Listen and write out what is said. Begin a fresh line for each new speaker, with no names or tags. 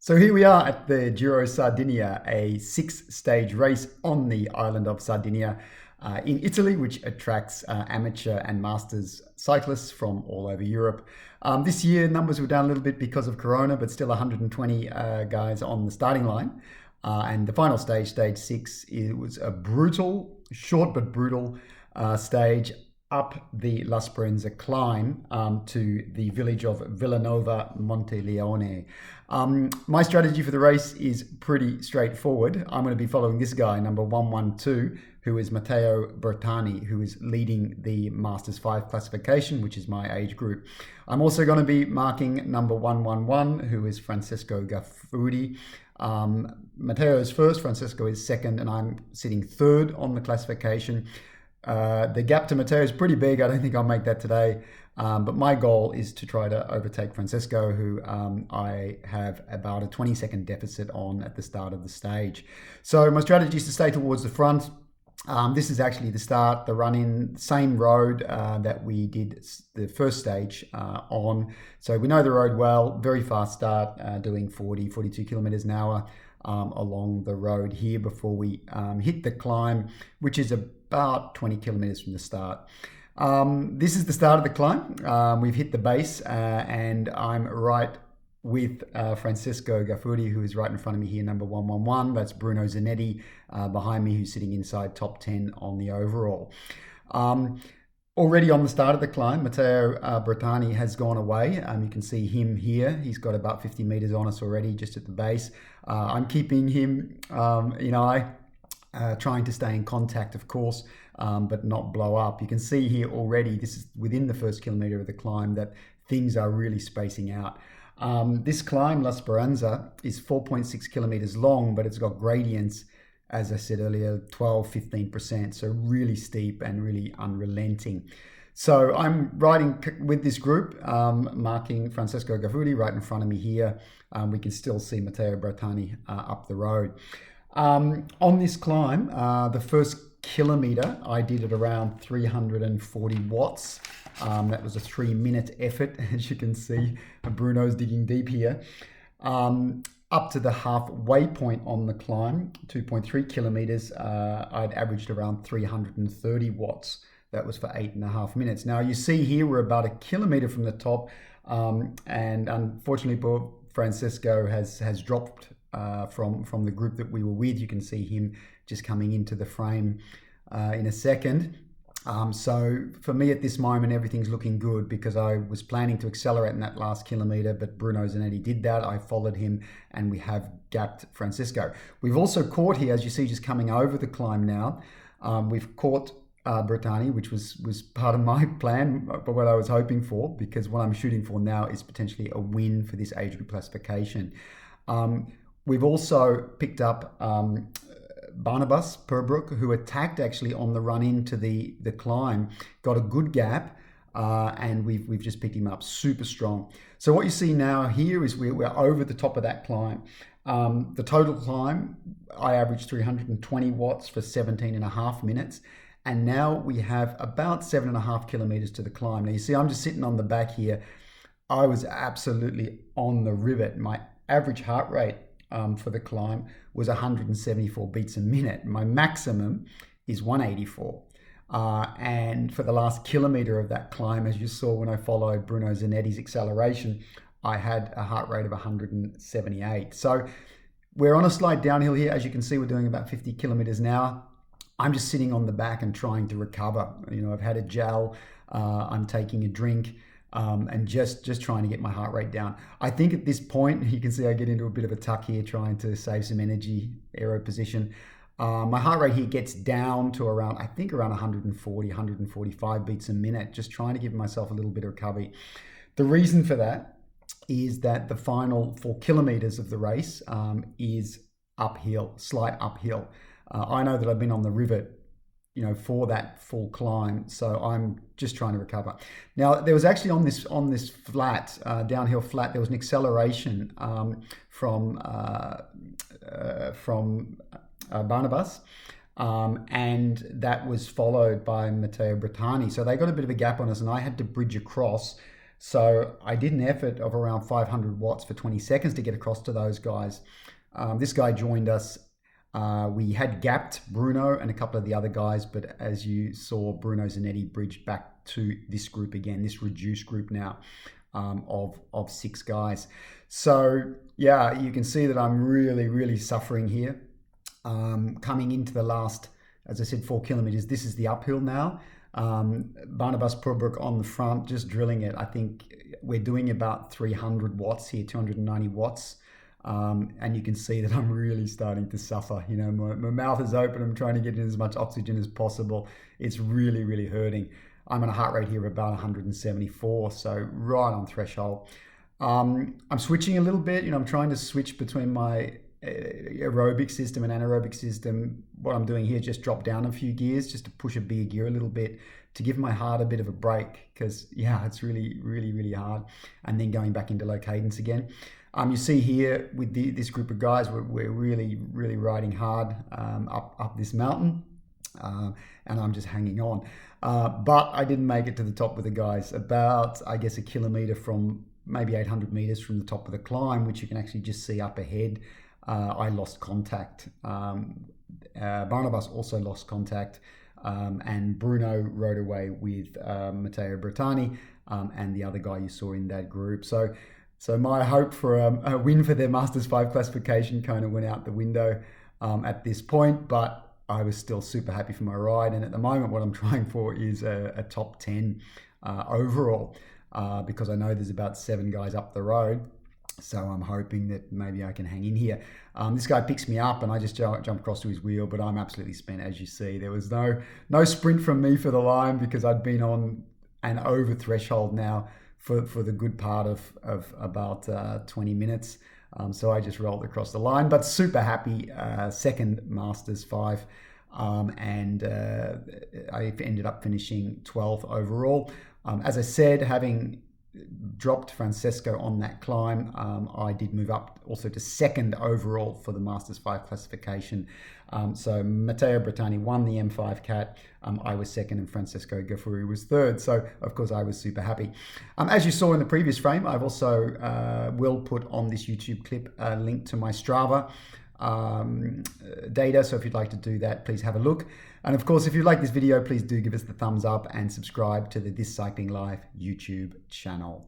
So here we are at the Giro Sardegna, a 6-stage race on the island of Sardinia in Italy, which attracts amateur and masters cyclists from all over Europe. This year, numbers were down a little bit because of Corona, but still 120 guys on the starting line. And the final stage, stage 6, it was a brutal, short but brutal stage up the La Speranza climb to the village of Villanova Monteleone. My strategy for the race is pretty straightforward. I'm going to be following this guy, number 112, who is Matteo Bertani, who is leading the Masters 5 classification, which is my age group. I'm also going to be marking number 111, who is Francesco Gaffuri. Matteo is first, Francesco is second, and I'm sitting third on the classification. The gap to Matteo is pretty big. I don't think I'll make that today. But my goal is to try to overtake Francesco, who I have about a 20-second deficit on at the start of the stage. So my strategy is to stay towards the front. This is actually the start, the run-in, same road that we did the first stage on. So we know the road well, very fast start, doing 42 kilometers an hour along the road here before we hit the climb, which is about 20 kilometers from the start. This is the start of the climb. We've hit the base and I'm right with Francesco Gaffuri, who is right in front of me here, number 111. That's Bruno Zanetti behind me, who's sitting inside top 10 on the overall. Already on the start of the climb, Matteo Bertani has gone away. You can see him here. He's got about 50 meters on us already, just at the base. I'm keeping him in eye, trying to stay in contact, of course, but not blow up. You can see here already, this is within the first kilometer of the climb, that things are really spacing out. This climb, La Speranza, is 4.6 kilometers long, but it's got gradients, as I said earlier, 12-15%, so really steep and really unrelenting. So I'm riding with this group, marking Francesco Gaffuri right in front of me here. We can still see Matteo Bertani up the road. On this climb, the first kilometer, I did it around 340 watts. That was a 3-minute effort, as you can see. Bruno's digging deep here. Up to the halfway point on the climb, 2.3 kilometers, I'd averaged around 330 watts. That was for 8.5 minutes. Now you see here we're about a kilometer from the top, and unfortunately Francesco has dropped from the group that we were with. You can see him just coming into the frame in a second. So for me at this moment, everything's looking good because I was planning to accelerate in that last kilometer, but Bruno Zanetti did that. I followed him and we have gapped Francesco. We've also caught here, as you see, just coming over the climb now. We've caught Bertani, which was part of my plan, but what I was hoping for, because what I'm shooting for now is potentially a win for this age group classification. We've also picked up Barnabas Perbrook, who attacked actually on the run into the climb, got a good gap, and we've just picked him up super strong. So what you see now here is we're over the top of that climb. The total climb, I averaged 320 watts for 17.5 minutes. And now we have about 7.5 kilometers to the climb. Now you see I'm just sitting on the back here. I was absolutely on the rivet. My average heart rate for the climb was 174 beats a minute. My maximum is 184. And for the last kilometer of that climb, as you saw when I followed Bruno Zanetti's acceleration, I had a heart rate of 178. So we're on a slight downhill here. As you can see, we're doing about 50 kilometers an hour. I'm just sitting on the back and trying to recover. I've had a gel, I'm taking a drink, and just trying to get my heart rate down. I think at this point, you can see I get into a bit of a tuck here, trying to save some energy, aero position. My heart rate here gets down to around 140, 145 beats a minute, just trying to give myself a little bit of recovery. The reason for that is that the final 4 kilometers of the race is uphill, slight uphill. I know that I've been on the rivet, for that full climb, so I'm just trying to recover. Now, there was actually on this flat, downhill flat, there was an acceleration from Barnabas, and that was followed by Matteo Bertani. So they got a bit of a gap on us, and I had to bridge across. So I did an effort of around 500 watts for 20 seconds to get across to those guys. This guy joined us. We had gapped Bruno and a couple of the other guys, but as you saw, Bruno Zanetti bridged back to this group again, this reduced group now of 6 guys. So yeah, you can see that I'm really suffering here. Coming into the last, as I said, 4 kilometers, this is the uphill now. Barnabas Purbrook on the front, just drilling it. I think we're doing about 300 watts here, 290 watts. And you can see that I'm really starting to suffer. You know, my mouth is open. I'm trying to get in as much oxygen as possible. It's really hurting. I'm on a heart rate here of about 174, so right on threshold. I'm switching a little bit. You know, I'm trying to switch between my aerobic system and anaerobic system. What I'm doing here is just drop down a few gears just to push a bigger gear a little bit to give my heart a bit of a break, because yeah, it's really hard. And then going back into low cadence again. You see here with this group of guys, we're really riding hard up this mountain, and I'm just hanging on. But I didn't make it to the top with the guys. About, I guess, a kilometer from maybe 800 meters from the top of the climb, which you can actually just see up ahead. I lost contact. Barnabas also lost contact, and Bruno rode away with Matteo Bertani and the other guy you saw in that group. So my hope for a win for their Masters 5 classification kind of went out the window at this point, but I was still super happy for my ride. And at the moment, what I'm trying for is a top 10 overall, because I know there's about 7 guys up the road. So I'm hoping that maybe I can hang in here. This guy picks me up and I just jump across to his wheel, but I'm absolutely spent, as you see. There was no sprint from me for the line because I'd been on an over threshold now for the good part of about 20 minutes. So I just rolled across the line, but super happy. Second Masters 5. And I ended up finishing 12th overall. As I said, having dropped Francesco on that climb, I did move up also to 2nd overall for the Masters 5 classification. So Matteo Bertani won the M5 Cat. I was 2nd and Francesco Gaffuri was 3rd. So of course I was super happy. As you saw in the previous frame, I've also will put on this YouTube clip a link to my Strava data. So if you'd like to do that, please have a look. And of course, if you like this video, please do give us the thumbs up and subscribe to the This Cycling Life YouTube channel.